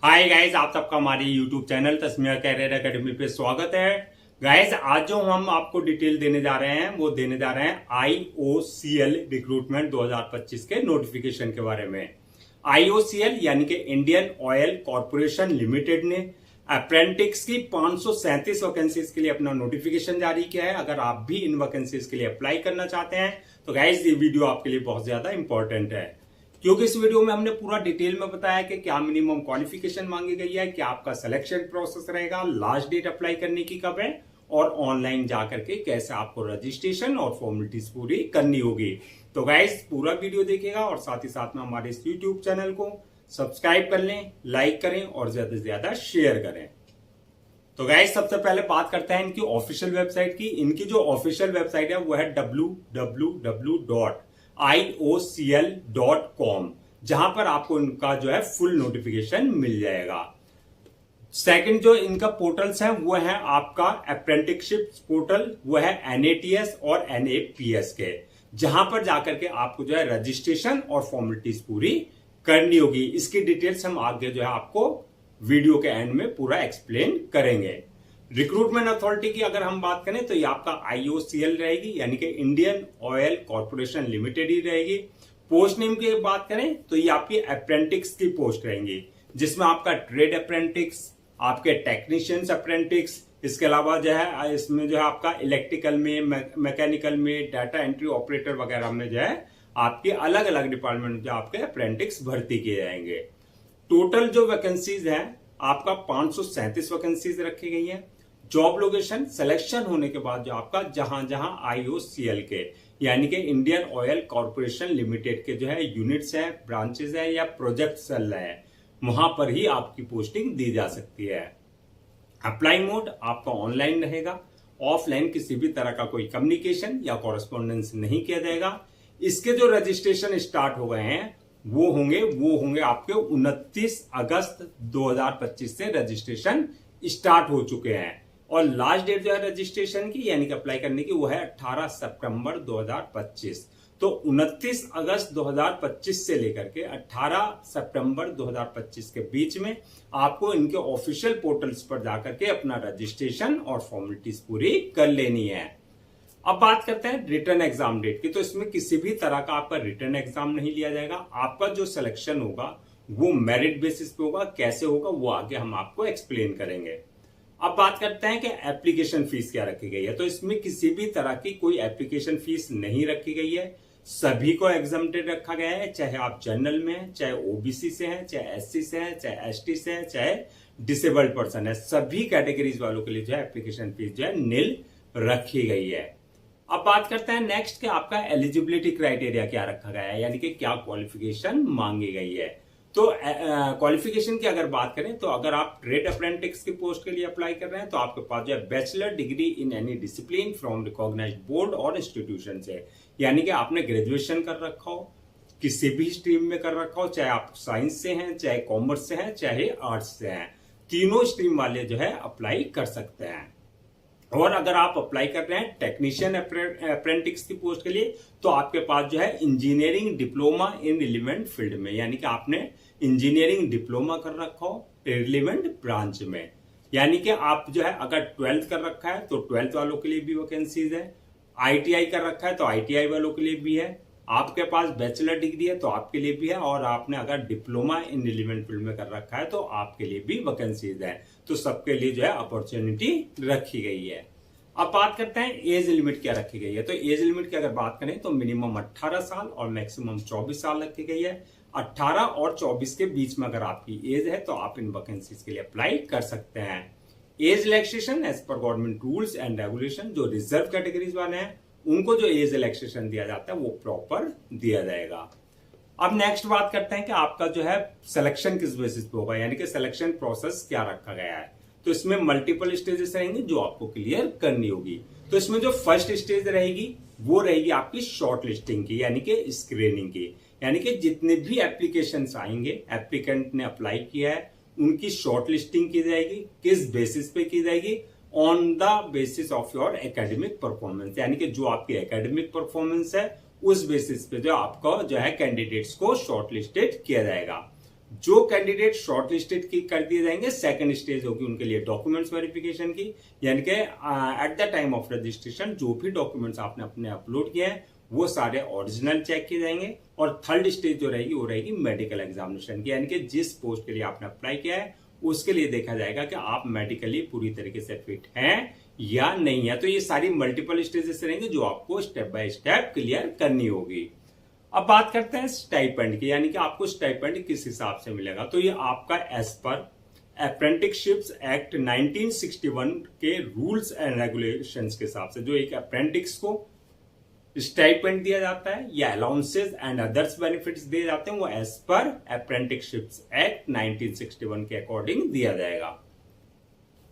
Hi guys, आप सबका हमारे YouTube channel Tasmia career academy पे स्वागत है। गाइस, आज जो हम आपको डिटेल देने जा रहे हैं वो देने जा रहे हैं IOCL रिक्रूटमेंट 2025 के नोटिफिकेशन के बारे में। IOCL यानी कि इंडियन ऑयल कॉरपोरेशन लिमिटेड ने अप्रेंटिस की 537 वैकेंसीज के लिए अपना नोटिफिकेशन जारी किया है। अगर आप भी इन वैकेंसीज के लिए अप्लाई करना चाहते हैं तो गाइस ये वीडियो आपके लिए बहुत ज्यादा इंपॉर्टेंट है, क्योंकि इस वीडियो में हमने पूरा डिटेल में बताया कि क्या मिनिमम क्वालिफिकेशन मांगी गई है, क्या आपका सिलेक्शन प्रोसेस रहेगा, लास्ट डेट अप्लाई करने की कब है और ऑनलाइन जाकर के कैसे आपको रजिस्ट्रेशन और फॉर्मेलिटीज पूरी करनी होगी। तो गाइस पूरा वीडियो देखिएगा और साथ ही साथ में हमारे इस यूट्यूब चैनल को सब्सक्राइब कर लें, लाइक करें और ज्यादा से ज्यादा शेयर करें। तो गाइस सबसे पहले बात करते हैं इनकी ऑफिशियल वेबसाइट की। इनकी जो ऑफिशियल वेबसाइट है वो है www.iocl.com, जहां पर आपको इनका जो है फुल नोटिफिकेशन मिल जाएगा। सेकंड जो इनका पोर्टल्स है वो है आपका अप्रेंटिसशिप पोर्टल, वो है NATS और NAPS के, जहां पर जाकर के आपको जो है रजिस्ट्रेशन और फॉर्मेलिटीज पूरी करनी होगी। इसकी डिटेल्स हम आगे जो है आपको वीडियो के एंड में पूरा एक्सप्लेन करेंगे। रिक्रूटमेंट अथॉरिटी की अगर हम बात करें तो ये आपका IOCL रहेगी, यानी कि इंडियन ऑयल कॉरपोरेशन लिमिटेड ही रहेगी। पोस्ट नेम की बात करें तो ये आपकी अप्रेंटिस की पोस्ट रहेंगी, जिसमें आपका ट्रेड अप्रेंटिस, आपके टेक्नीशियंस अप्रेंटिस, इसके अलावा जो है इसमें जो है आपका इलेक्ट्रिकल में, मैकेनिकल में, डाटा एंट्री ऑपरेटर वगैरह में जो है आपके अलग अलग डिपार्टमेंट जो आपके अप्रेंटिस भर्ती किए जाएंगे। टोटल जो वैकेंसीज है आपका 537 वैकेंसीज रखी गई है। जॉब लोकेशन सिलेक्शन होने के बाद जो आपका जहां जहां IOCL के यानी कि इंडियन ऑयल कॉरपोरेशन लिमिटेड के जो है यूनिट्स है, ब्रांचेस है या प्रोजेक्ट चल रहे हैं, वहां पर ही आपकी पोस्टिंग दी जा सकती है। अप्लाई मोड आपका ऑनलाइन रहेगा, ऑफलाइन किसी भी तरह का कोई कम्युनिकेशन या कॉरेस्पॉन्डेंस नहीं किया जाएगा। इसके जो रजिस्ट्रेशन स्टार्ट हो गए हैं वो होंगे आपके 29 अगस्त 2025 से रजिस्ट्रेशन स्टार्ट हो चुके हैं, और लास्ट डेट जो है रजिस्ट्रेशन की यानी कि अप्लाई करने की वो है 18 सितंबर 2025। तो 29 अगस्त 2025 से लेकर के 18 सितंबर 2025 के बीच में आपको इनके ऑफिशियल पोर्टल्स पर जाकर के अपना रजिस्ट्रेशन और फॉर्मेलिटीज पूरी कर लेनी है। अब बात करते हैं रिटर्न एग्जाम डेट की। तो इसमें किसी भी तरह का आपका रिटर्न एग्जाम नहीं लिया जाएगा। आपका जो सिलेक्शन होगा वो मेरिट बेसिस पे होगा। कैसे होगा वो आगे हम आपको एक्सप्लेन करेंगे। अब बात करते हैं कि एप्लीकेशन फीस क्या रखी गई है। तो इसमें किसी भी तरह की कोई एप्लीकेशन फीस नहीं रखी गई है। सभी को एग्जम्प्टेड रखा गया है, चाहे आप जनरल में हैं, चाहे OBC से हैं, चाहे SC से हैं, चाहे ST से हैं, चाहे डिसेबल्ड पर्सन है। सभी कैटेगरीज वालों के लिए जो है एप्लीकेशन फीस जो है निल रखी गई है। अब बात करते हैं नेक्स्ट कि आपका एलिजिबिलिटी क्राइटेरिया क्या रखा गया है, यानी कि क्या क्वालिफिकेशन मांगी गई है। तो क्वालिफिकेशन की अगर बात करें तो अगर आप ट्रेड अप्रेंटिस की पोस्ट के लिए अप्लाई कर रहे हैं तो आपके पास जो है bachelor degree in any discipline from recognised board और इंस्टीट्यूशन से, यानी कि आपने ग्रेजुएशन कर रखा हो, किसी भी स्ट्रीम में कर रखा हो, चाहे आप साइंस से हैं, चाहे कॉमर्स से हैं, चाहे आर्ट्स से हैं, तीनों स्ट्रीम वाले जो है अप्लाई कर सकते हैं। और अगर आप अप्लाई कर रहे हैं टेक्नीशियन अप्रेंटिस की पोस्ट के लिए तो आपके पास जो है engineering diploma in relevant field में, यानी कि आपने इंजीनियरिंग डिप्लोमा कर रखा हो रिलेवेंट ब्रांच में, यानी कि आप जो है अगर 12th कर रखा है तो 12th वालों के लिए भी वैकेंसीज है, ITI कर रखा है तो ITI वालों के लिए भी है, आपके पास बैचलर डिग्री है तो आपके लिए भी है, और आपने अगर डिप्लोमा इन रिलेवेंट फील्ड में कर रखा है तो आपके लिए भी वैकेंसीज है। तो सबके लिए जो है अपॉर्चुनिटी रखी गई है। अब बात करते हैं एज लिमिट क्या रखी गई है। तो एज लिमिट की अगर बात करें तो मिनिमम 18 साल और मैक्सिमम 24 साल रखी गई है। 18 और 24 के बीच में अगर आपकी एज है तो आप इन वैकेंसीज के लिए अप्लाई कर सकते हैं। Age relaxation as per government rules and regulation, जो रिजर्व कैटेगरीज वाले हैं उनको जो एज रिलैक्सेशन दिया जाता है वो प्रॉपर दिया जाएगा। अब नेक्स्ट बात करते हैं कि आपका जो है सिलेक्शन किस बेसिस पे होगा, यानी कि सिलेक्शन प्रोसेस क्या रखा गया है। तो इसमें मल्टीपल स्टेजेस रहेंगे जो आपको क्लियर करनी होगी। तो इसमें जो फर्स्ट स्टेज रहेगी वो रहेगी आपकी शॉर्ट लिस्टिंग की, यानी कि स्क्रीनिंग की, यानी कि जितने भी एप्लीकेशंस आएंगे, एप्लीकेंट ने अप्लाई किया है, उनकी शॉर्ट लिस्टिंग की जाएगी। किस बेसिस पे की जाएगी? On the basis of your academic performance, यानी कि जो आपकी एकेडमिक परफॉर्मेंस है उस बेसिस पे जो आपका जो है कैंडिडेट्स को शॉर्टलिस्टेड किया जाएगा। जो कैंडिडेट शॉर्ट लिस्टेड की कर दिए जाएंगे, सेकंड स्टेज होगी उनके लिए डॉक्यूमेंट्स वेरिफिकेशन की, यानी कि at the time of registration जो भी डॉक्यूमेंट्स आपने अपने अपलोड किए हैं वो सारे ओरिजिनल चेक किए जाएंगे। और थर्ड स्टेज जो रहेगी वो रहेगी मेडिकल एग्जामिनेशन की, यानी कि जिस पोस्ट के लिए आपने अप्लाई किया है उसके लिए देखा जाएगा कि आप मेडिकली पूरी तरीके से फिट हैं या नहीं है। तो ये सारी मल्टीपल स्टेजेस रहेंगे जो आपको स्टेप बाय स्टेप क्लियर करनी होगी। अब बात करते हैं स्टाइपेंड की, यानी कि आपको स्टाइपेंड किस हिसाब से मिलेगा। तो ये आपका एज पर अप्रेंटिसशिप्स एक्ट 1961 के रूल्स एंड रेगुलेशंस के हिसाब से जो एक अप्रेंटिस को स्टाइपेंड दिया जाता है या अलाउंसेस एंड अदर्स बेनिफिट्स दिए जाते हैं वो एज पर अप्रेंटिसशिप्स एक्ट 1961 के अकॉर्डिंग दिया जाएगा।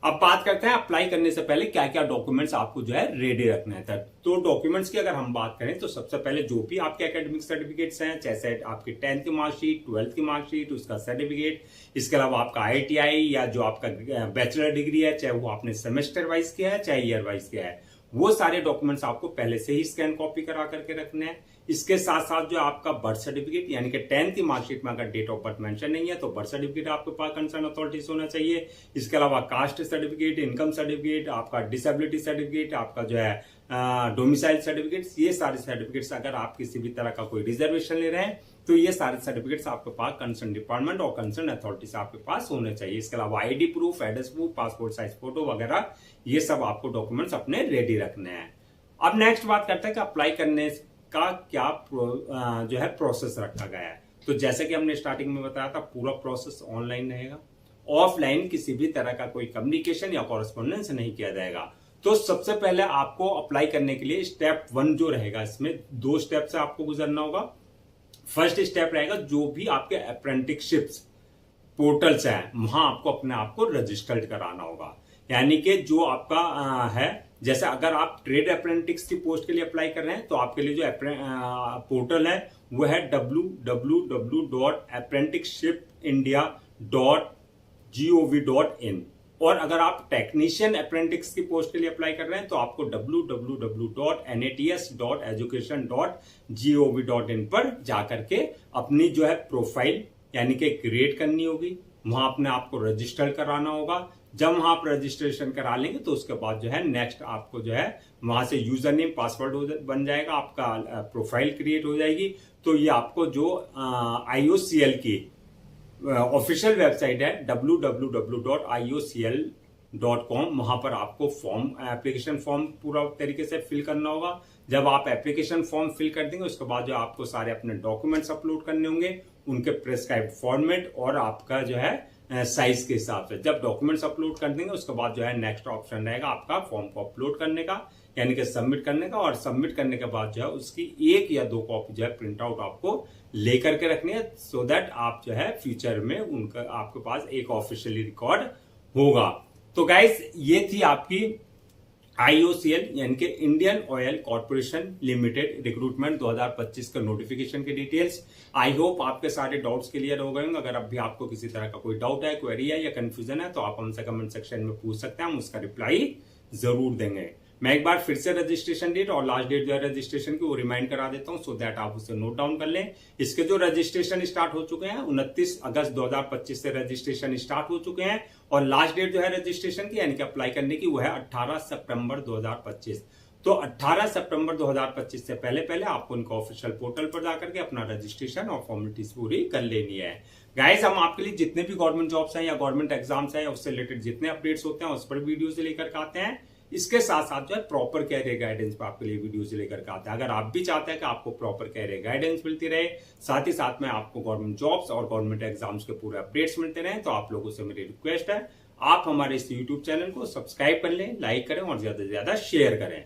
अब बात करते हैं अप्लाई करने से पहले क्या क्या डॉक्यूमेंट्स आपको जो है रेडी रखना है। तो डॉक्यूमेंट्स की अगर हम बात करें तो सबसे पहले जो भी आपके एकेडमिक सर्टिफिकेट्स हैं, जैसे आपकी 10th की मार्कशीट, 12th की मार्कशीट, उसका सर्टिफिकेट, इसके अलावा आपका ITI या जो आपका बैचलर डिग्री है, चाहे वो आपने सेमेस्टर वाइज किया है चाहे ईयर वाइज किया है, वो सारे डॉक्यूमेंट्स आपको पहले से ही स्कैन कॉपी करा करके रखने हैं। इसके साथ साथ जो आपका बर्थ सर्टिफिकेट, यानी कि 10th की मार्कशीट में अगर डेट ऑफ बर्थ मेंशन नहीं है तो बर्थ सर्टिफिकेट आपके पास कंसर्न अथॉरिटीज होना चाहिए। इसके अलावा कास्ट सर्टिफिकेट, इनकम सर्टिफिकेट, आपका डिसेबिलिटी सर्टिफिकेट, आपका जो है डोमिसाइल सर्टिफिकेट्स, ये सारे सर्टिफिकेट्स अगर आप किसी भी तरह का कोई रिजर्वेशन ले रहे हैं तो ये सारे सर्टिफिकेट्स आपके पास कंसर्न डिपार्टमेंट और कंसर्न अथॉरिटी से आपके पास होने चाहिए। इसके अलावा ID proof, address proof, passport size photo वगैरह, ये सब आपको डॉक्यूमेंट्स अपने रेडी रखने हैं। अब नेक्स्ट बात करते हैं कि अप्लाई करने का क्या जो है प्रोसेस रखा गया है। तो जैसे कि हमने स्टार्टिंग में बताया था, पूरा प्रोसेस ऑनलाइन रहेगा, ऑफलाइन किसी भी तरह का कोई कम्युनिकेशन या कॉरेस्पॉन्डेंस नहीं किया जाएगा। तो सबसे पहले आपको अप्लाई करने के लिए स्टेप 1 जो रहेगा, इसमें 2 स्टेप से आपको गुजरना होगा। फर्स्ट स्टेप रहेगा जो भी आपके अप्रेंटिसशिप्स पोर्टल्स हैं वहां आपको अपने आप को रजिस्टर्ड कराना होगा, यानी कि जो आपका है, जैसे अगर आप ट्रेड अप्रेंटिस की पोस्ट के लिए अप्लाई कर रहे हैं तो आपके लिए जो पोर्टल है वो है www.apprenticeshipindia.gov.in, और अगर आप टेक्नीशियन अप्रेंटिस की पोस्ट के लिए अप्लाई कर रहे हैं तो आपको www.nats.education.gov.in पर जाकर के अपनी जो है प्रोफाइल यानी कि क्रिएट करनी होगी, वहां अपने आप को रजिस्टर कराना होगा। जब वहां आप रजिस्ट्रेशन करा लेंगे तो उसके बाद जो है नेक्स्ट आपको जो है वहां से यूजर नेम पासवर्ड बन जाएगा, आपका प्रोफाइल क्रिएट हो जाएगी। तो ये आपको जो IOCL की ऑफिशियल वेबसाइट है www.iocl.com, वहां पर आपको फॉर्म, एप्लीकेशन फॉर्म पूरा तरीके से फिल करना होगा। जब आप एप्लीकेशन फॉर्म फिल कर देंगे उसके बाद जो आपको सारे अपने डॉक्यूमेंट्स अपलोड करने होंगे, उनके प्रेस्क्राइब्ड फॉर्मेट और आपका जो है साइज के हिसाब से। जब डॉक्यूमेंट्स अपलोड कर देंगे उसके बाद जो है नेक्स्ट ऑप्शन रहेगा आपका फॉर्म को अपलोड करने का, यानी कि सबमिट करने का। और सबमिट करने के बाद जो है उसकी 1 या 2 कॉपी जो है प्रिंट आउट आपको लेकर के रखनी है, सो दैट आप जो है फ्यूचर में उनका आपके पास एक ऑफिशियली रिकॉर्ड होगा। तो गाइस ये थी आपकी IOCL यानी कि Indian oil corporation limited recruitment 2025 का नोटिफिकेशन के डिटेल्स। आई होप आपके सारे डाउट्स क्लियर हो गए होंगे। अगर अब भी आपको किसी तरह का कोई डाउट है, क्वेरी है या कंफ्यूजन है तो आप हमसे कमेंट सेक्शन में पूछ सकते हैं, हम उसका रिप्लाई जरूर देंगे। मैं एक बार फिर से रजिस्ट्रेशन डेट और लास्ट डेट जो है रजिस्ट्रेशन की वो रिमाइंड करा देता हूं, सो दैट आप उसे नोट डाउन कर लें। इसके जो रजिस्ट्रेशन स्टार्ट हो चुके हैं 29 अगस्त 2025 से रजिस्ट्रेशन स्टार्ट हो चुके हैं, और लास्ट डेट जो है रजिस्ट्रेशन की यानी कि अप्लाई करने की वो है 18 सितंबर 2025। तो 18 सितंबर 2025 से पहले पहले आपको उनका ऑफिशियल पोर्टल पर जाकर के अपना रजिस्ट्रेशन और फॉर्मेलिटीज पूरी कर लेनी है। गाइस हम आपके लिए जितने भी गवर्नमेंट जॉब्स हैं या गवर्नमेंट एग्जाम्स हैं उससे रिलेटेड जितने अपडेट्स होते हैं उस पर वीडियोज लेकर के आते हैं। इसके साथ साथ जो है प्रॉपर कैरियर गाइडेंस पर आपके लिए वीडियोज लेकर के आते हैं। अगर आप भी चाहते हैं कि आपको प्रॉपर कैरियर गाइडेंस मिलती रहे, साथ ही साथ में आपको गवर्नमेंट जॉब्स और गवर्नमेंट एग्जाम्स के पूरे अपडेट्स मिलते रहे, तो आप लोगों से मेरी रिक्वेस्ट है आप हमारे इस यूट्यूब चैनल को सब्सक्राइब कर लें, लाइक करें और ज्यादा से ज्यादा शेयर करें।